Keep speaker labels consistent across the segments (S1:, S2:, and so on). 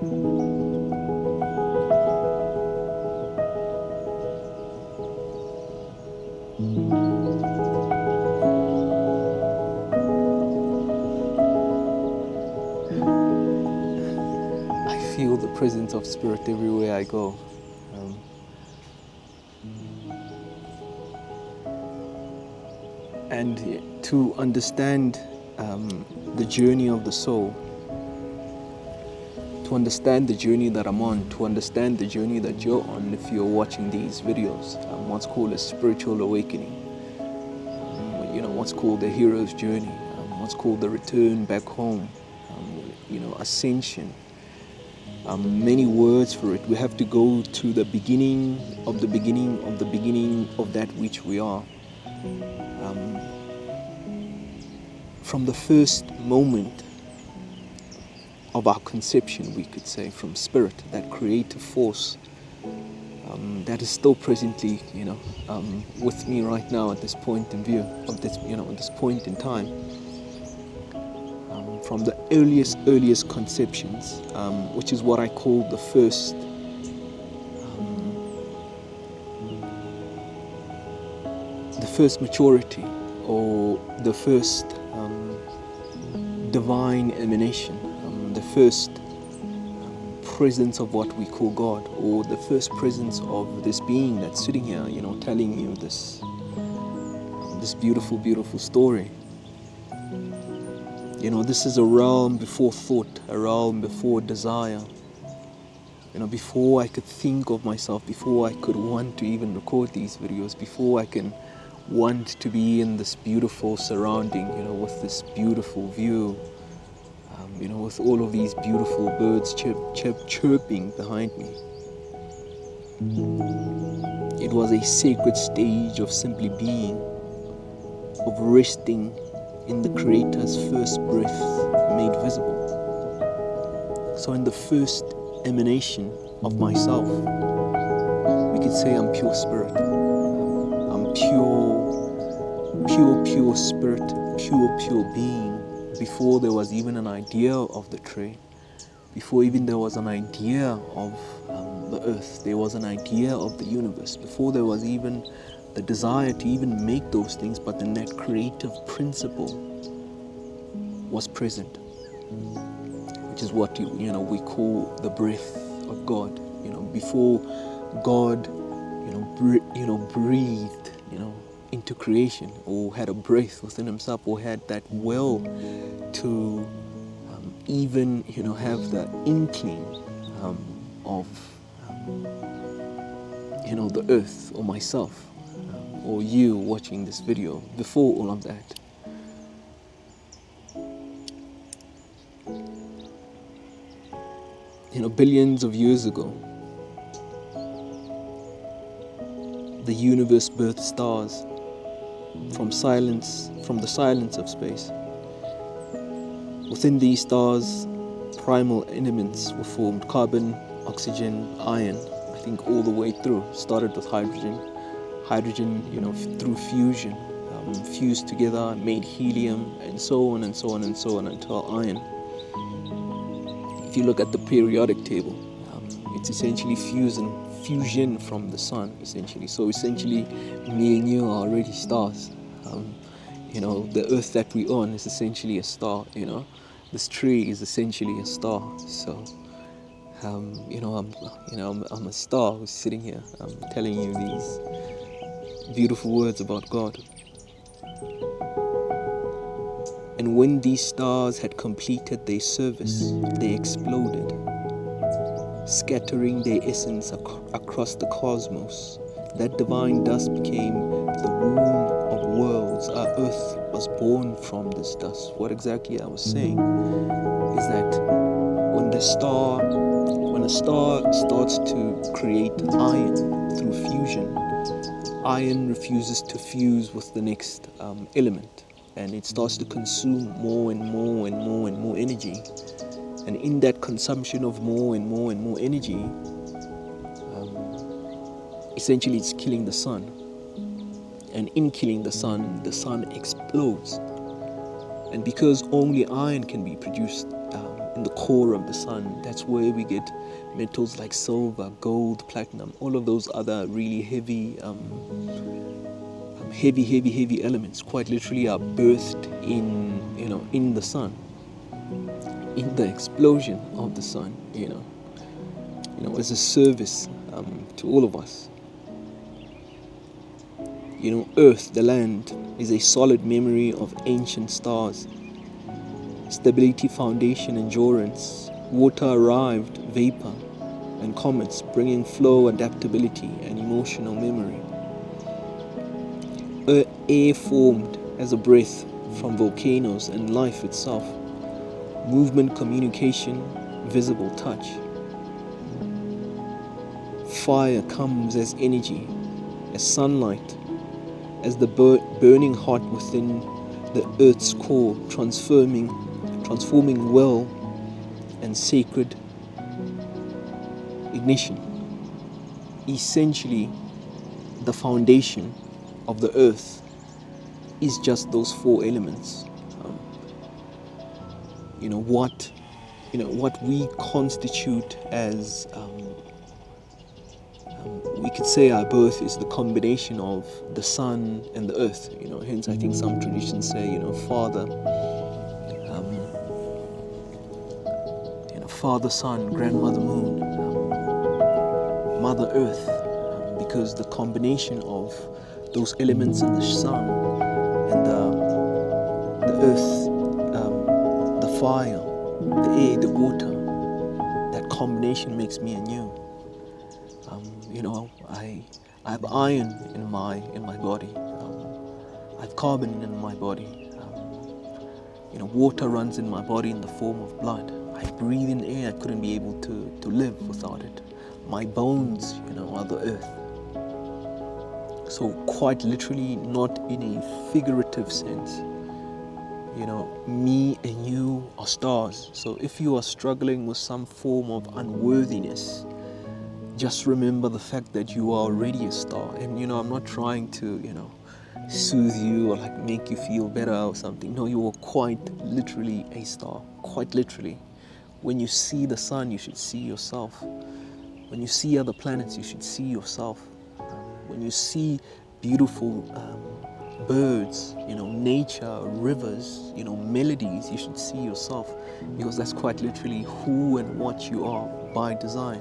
S1: I feel the presence of Spirit everywhere I go. And to understand the journey of the soul, to understand the journey that I'm on, to understand the journey that you're on if you're watching these videos, what's called a spiritual awakening, what's called the hero's journey, what's called the return back home, ascension. Many words for it. We have to go to the beginning of the beginning of the beginning of that which we are. From the first moment of our conception, we could say, from spirit, that creative force that is still presently, with me right now at this point in view, of this, at this point in time. From the earliest conceptions, which is what I call the first maturity, or the first divine emanation, the first presence of what we call God, or the first presence of this being that's sitting here, telling you this beautiful, beautiful story. This is a realm before thought, a realm before desire. Before I could think of myself, before I could want to even record these videos, before I can want to be in this beautiful surrounding, with this beautiful view, with all of these beautiful birds chirping behind me. It was a sacred stage of simply being, of resting in the Creator's first breath made visible. So in the first emanation of myself, we could say I'm pure spirit. I'm pure spirit, pure being. Before there was even an idea of the tree, before even there was an idea of the earth, there was an idea of the universe, before there was even the desire to even make those things, but then that creative principle was present, which is what we call the breath of God. Before God breathed into creation, or had a breath within himself, or had that will to even have the inkling of the earth, or myself, or you watching this video. Before all of that, billions of years ago, the universe birthed stars from the silence of space. Within these stars, primal elements were formed: carbon, oxygen, iron. I think all the way through. Started with hydrogen, through fusion, fused together, made helium, and so on and so on and so on until iron. If you look at the periodic table, it's essentially fusion from the sun, essentially. So essentially, me and you are already stars. The earth that we're on is essentially a star. This tree is essentially a star. So, I'm a star who's sitting here, telling you these beautiful words about God. And when these stars had completed their service, they exploded, scattering their essence across the cosmos. That divine dust became the womb of worlds. Our earth was born from this dust. What exactly I was saying is that when a star starts to create iron through fusion, iron refuses to fuse with the next element, and it starts to consume more and more and more and more energy. And in that consumption of more and more and more energy, essentially it's killing the sun. And in killing the sun explodes. And because only iron can be produced in the core of the sun. That's where we get metals like silver, gold, platinum, all of those other really heavy elements quite literally are birthed in the sun, in the explosion of the sun, as a service to all of us. Earth, the land, is a solid memory of ancient stars. Stability, foundation, endurance. Water arrived, vapor, and comets, bringing flow, adaptability, and emotional memory. Air formed as a breath from volcanoes and life itself. Movement, communication, visible touch. Fire comes as energy, as sunlight, as the burning hot within the earth's core, transforming well and sacred ignition. Essentially, the foundation of the earth is just those four elements. What we constitute as we could say our birth is the combination of the sun and the earth. Hence I think some traditions say, father sun, grandmother moon, mother earth, because the combination of those elements in the sun and the earth, the fire, the air, the water, that combination makes me anew. I have iron in my body. I have carbon in my body. Water runs in my body in the form of blood. I breathe in air. I couldn't be able to live without it. My bones, are the earth. So quite literally, not in a figurative sense. Me and you are stars. So if you are struggling with some form of unworthiness, just remember the fact that you are already a star. And I'm not trying to, soothe you or like make you feel better or something. No, you are quite literally a star. Quite literally. When you see the sun, you should see yourself. When you see other planets, you should see yourself. When you see beautiful birds, nature, rivers, melodies, you should see yourself, because that's quite literally who and what you are by design.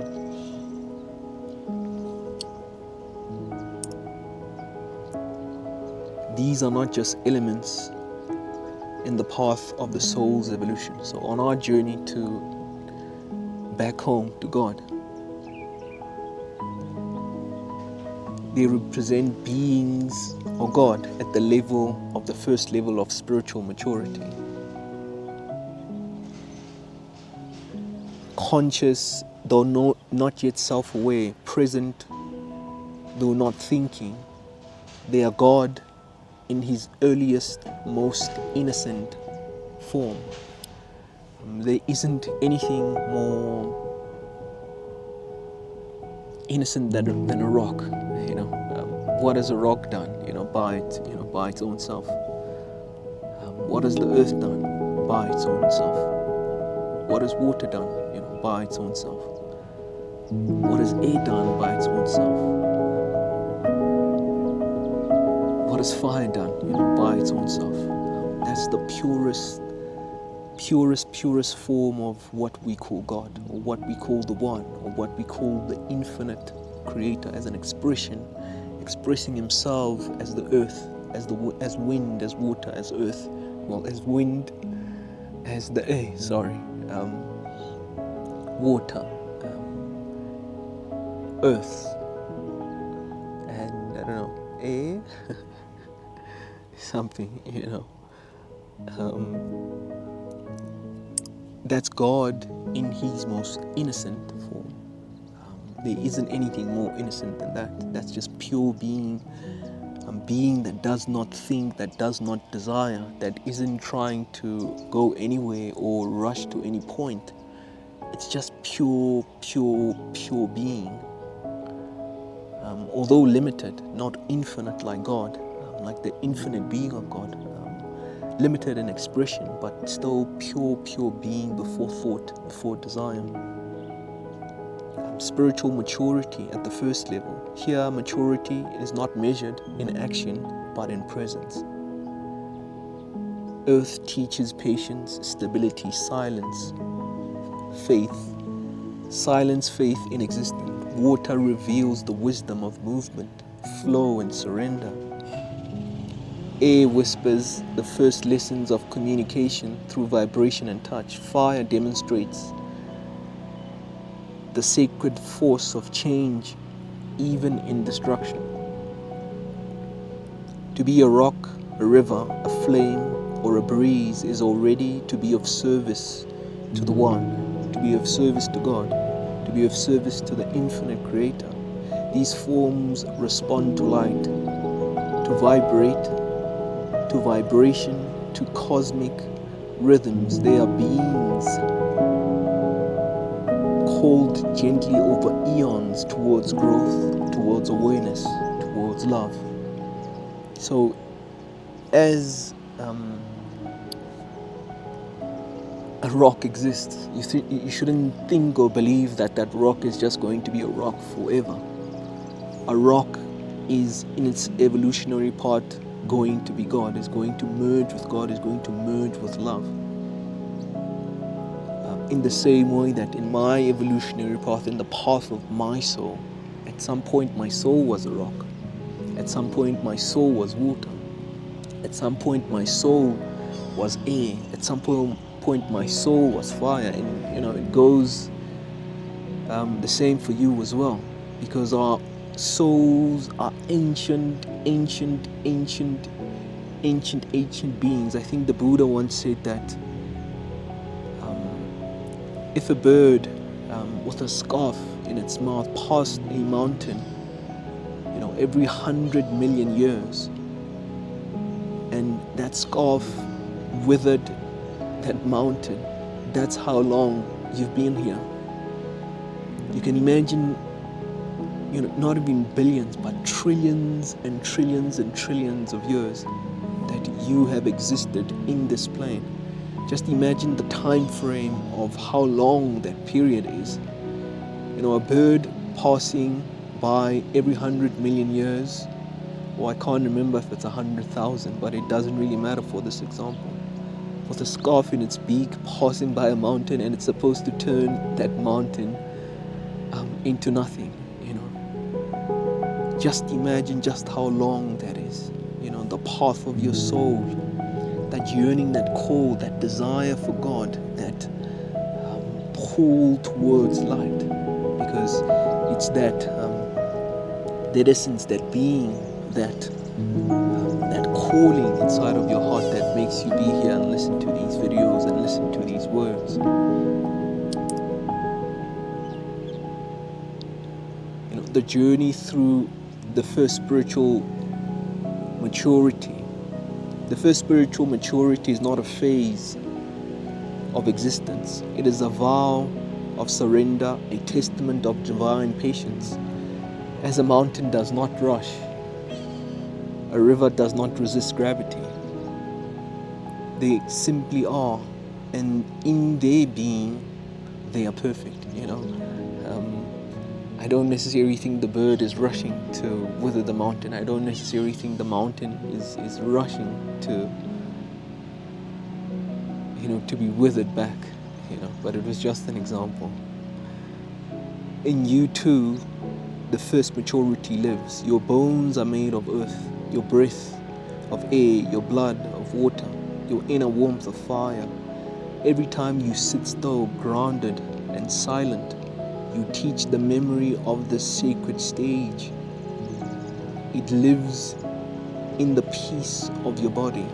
S1: These are not just elements in the path of the soul's evolution. So on our journey back home to God, they represent beings or God at the level of the first level of spiritual maturity. Conscious, though not yet self-aware, present, though not thinking, they are God in his earliest, most innocent form. There isn't anything more innocent than a rock. What has a rock done? By its own self. What has the earth done? By its own self. What has water done? By its own self. What has air done? By its own self. What has fire done? By its own self. That's the purest form of what we call God, or what we call the One, or what we call the infinite Creator, as an expressing himself as the earth, as wind, as water, as earth, as wind, as the air, water, earth, and I don't know, air, something, that's God in his most innocent form. There isn't anything more innocent than that. That's just pure being, being that does not think, that does not desire, that isn't trying to go anywhere or rush to any point. It's just pure being. Although limited, not infinite like God, like the infinite being of God. limited in expression, but still pure being before thought, before desire. Spiritual maturity at the first level. Here, maturity is not measured in action, but in presence. Earth teaches patience, stability, silence, faith. Silence, faith in existence. Water reveals the wisdom of movement, flow, and surrender. Air whispers the first lessons of communication through vibration and touch. Fire demonstrates the sacred force of change, even in destruction. To be a rock, a river, a flame, or a breeze is already to be of service to the One, to be of service to God, to be of service to the infinite Creator. These forms respond to light, to vibrate, to vibration, to cosmic rhythms. They are beings called gently over eons towards growth, towards awareness, towards love. So as a rock exists, you shouldn't think or believe that that rock is just going to be a rock forever. A rock is, in its evolutionary part, going to be God, is going to merge with God, is going to merge with love. In the same way that in my evolutionary path, in the path of my soul, at some point my soul was a rock. At some point my soul was water. At some point my soul was air. At some point my soul was fire. And it goes the same for you as well. Because our souls are ancient beings. I think the Buddha once said that if a bird with a scarf in its mouth passed a mountain, every 100 million years, and that scarf withered that mountain, that's how long you've been here. You can imagine, not even billions, but trillions and trillions and trillions of years that you have existed in this plane. Just imagine the time frame of how long that period is. A bird passing by every 100 million years, or I can't remember if it's 100,000, but it doesn't really matter for this example. With a scarf in its beak passing by a mountain, and it's supposed to turn that mountain into nothing. Just imagine just how long that is. The path of your soul, that yearning, that call, that desire for God, that pull towards light, because it's that essence, that being, that calling inside of your heart that makes you be here and listen to these videos and listen to these words. The journey through the first spiritual maturity. The first spiritual maturity is not a phase of existence. It is a vow of surrender, a testament of divine patience. As a mountain does not rush, a river does not resist gravity. They simply are, and in their being, they are perfect. I don't necessarily think the bird is rushing to wither the mountain. I don't necessarily think the mountain is rushing to be withered back, but it was just an example. In you too, the first maturity lives. Your bones are made of earth, your breath of air, your blood of water, your inner warmth of fire. Every time you sit still, grounded and silent, you teach the memory of the sacred stage. It lives in the peace of your body,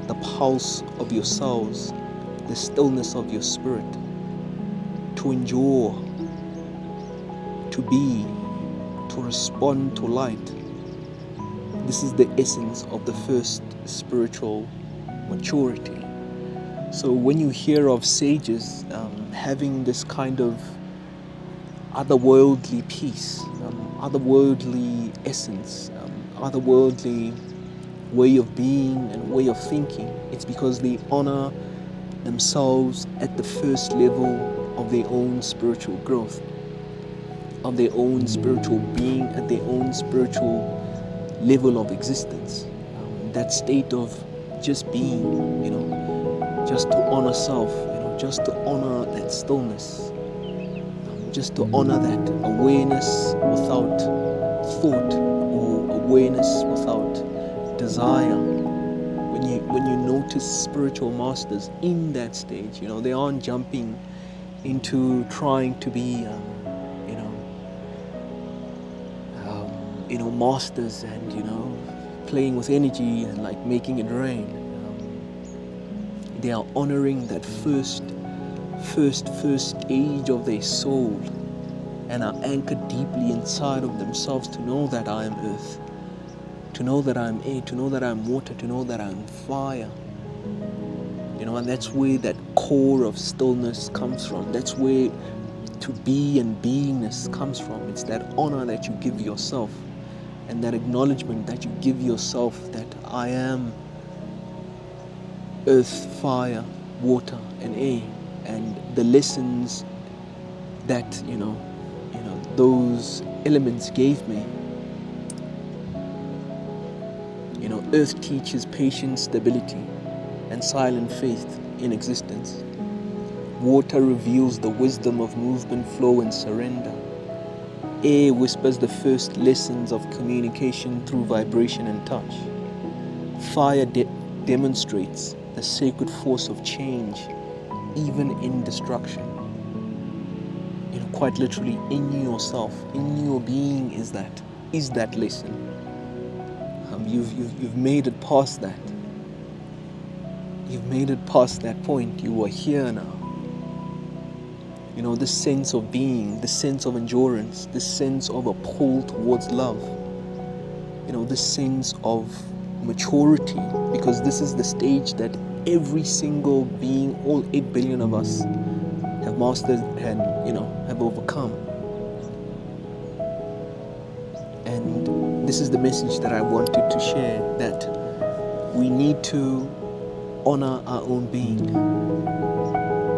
S1: the pulse of your cells, the stillness of your spirit. To endure, to be, to respond to light. This is the essence of the first spiritual maturity. So when you hear of sages having this kind of otherworldly peace, otherworldly essence, otherworldly way of being and way of thinking. It's because they honor themselves at the first level of their own spiritual growth, of their own spiritual being, at their own spiritual level of existence. That state of just being, just to honor self, just to honor that stillness, just to honor that awareness without thought, or awareness without desire. When you notice spiritual masters in that stage, they aren't jumping into trying to be masters and playing with energy and like making it rain. They are honoring that first stage of their soul, and are anchored deeply inside of themselves to know that I am earth, to know that I am air, to know that I am water, to know that I am fire. And that's where that core of stillness comes from. That's where to be and beingness comes from. It's that honor that you give yourself, and that acknowledgement that you give yourself that I am earth, fire, water, and air, and the lessons that those elements gave me. Earth teaches patience, stability, and silent faith in existence. Water reveals the wisdom of movement, flow, and surrender. Air whispers the first lessons of communication through vibration and touch. Fire demonstrates the sacred force of change, even in destruction. Quite literally, in yourself, in your being is that lesson. You've made it past that. You've made it past that point. You are here now. This sense of being, this sense of endurance, this sense of a pull towards love. This sense of maturity, because this is the stage that every single being, all 8 billion of us, have mastered and have overcome. And this is the message that I wanted to share, that we need to honor our own being.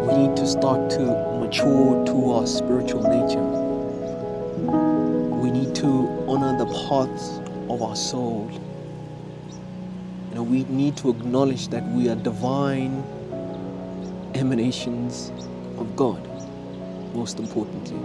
S1: We need to start to mature to our spiritual nature. We need to honor the parts of our soul. We need to acknowledge that we are divine emanations of God, most importantly.